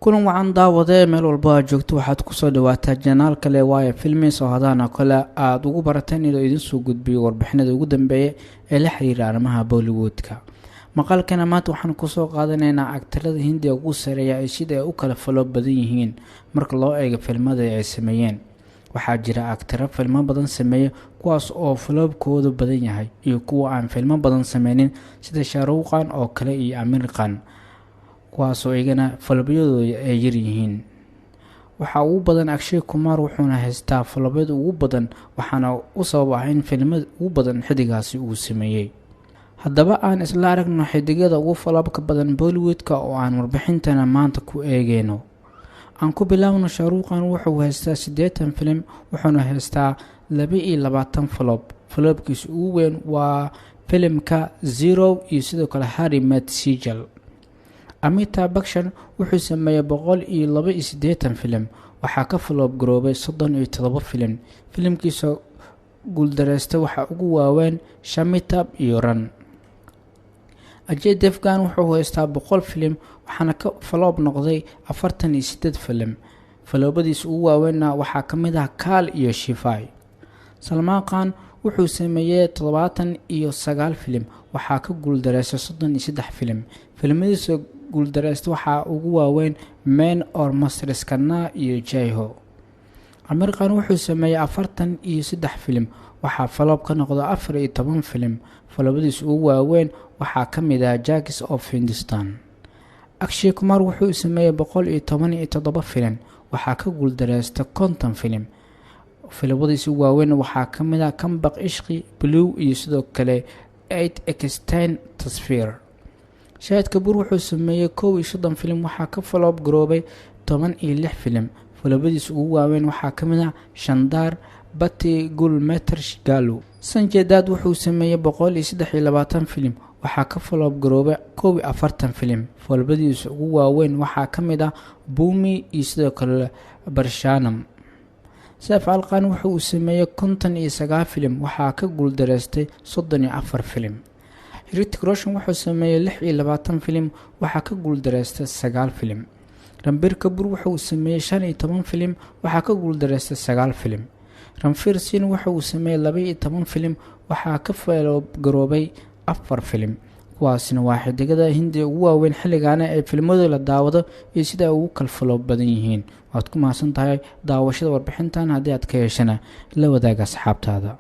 kulan wacan daawadee meel walba aad joogto waxaad kusoo dhawaataa janaal kale waaye filmis oo hadaana kale aad ugu barateen inuu idin soo gudbiyo warbixinada ugu dambeeya ee la xiriira arrimaha Bollywoodka. maqaalkana maanta waxaan kusoo qaadanaynaa aktarada Hindiga ugu sareeya ee sida ay u kala falo badan yihiin marka loo eego filmada ay sameeyeen. waxaa jira aktaro filmo badan sameeya kuwaas oo falobkoodu badan yahay iyo kuwa aan filmo badan sameynin sida Shah Rukh Khan oo kale iyo Aamir Khan kuwaas oo igana falobyadooda ay yar yihiin. waxa ugu badan Akshay Kumar wuxuuna haystaa falobyada ugu badan waxaana u sabab in filmada ugu badan xidigaasi uu sameeyay. haddaba aan isla aragno xidigada ugu falobka badan Bollywoodka oo aan warbixintana maanta ku eegeyno. aan ku bilaabno Shah Rukh Khan wuxuu haystaa 80 film wuxuuna haystaa 22 falob. falobkiisu ugu weyn waa filimka Zero iyo sidoo kale Harry Met Sejal. Amitabh Bachchan wuxuu sameeyay 182 film waxaa ka falob garoobay 37 film. filimkiisa guuldareystay waxa ugu waaweyn Shamitab iyo Run. Ajay Devgan wuxuu haystaa 100 film waxaana ka falob noqday 48 film. falobadiisa ugu waaweynna waxaa ka mid ah Kaal iyo Shifai. Salman Khan wuxuu sameeyay 79 film waxaa ka guuldareystay 33 film. filmadiisa guuldareystay waxaa ugu waaweyn Men or Masters Kana iyo Jai Ho. Aamir Khan wuxuu sameeyay 43 film waxaa falob ka noqday 14 film. falobadiisa ugu waaweyn waxaa ka mid ah Jags of Hindustan. Akshay Kumar wuxuu sameeyay 117 film waxaa ka guuldareystay 50 film. falobadiisa ugu waaweyn waxaa ka mid ah Kambaq Ishqi, Blue iyo sidoo kale 8x10 Tasveer. Shahid Kapoor wuxuu sameeyay 31 film waxaa ka falob garoobay 16 film. falobadiisa ugu waaweyn waxaa ka mid ah Shandar, Batti Gul Meter Galu. Sanjay Dutt wuxuu sameeyay 123 film waxaa ka falob garoobay 41 film. falobadiisa ugu waaweyn waxaa ka mid ah Bhumi iyo sidoo kale Barshanam. Saif Ali Khan wuxuu sameeyay 59 film waxaa ka guuldareystay 34 film. Hrithik Roshan wuxuu sameeyay 26 film waxaa ka guuldareystay 9 film. Ranbir Kapoor wuxuu sameeyay 15 film waxaa ka guuldareystay 9 film. Ranveer Singh wuxuu sameeyay 12 film waxaa ka falob garoobay 4 film. kuwaasina waa xidigada Hindiga ugu waaweyn xilligan ee filmada la daawado iyo sida ugu kala falob badan yihiin. waad ku mahadsantahay daawashada warbixintan haddii aad ka heshana la wadaaga asxaabtaada.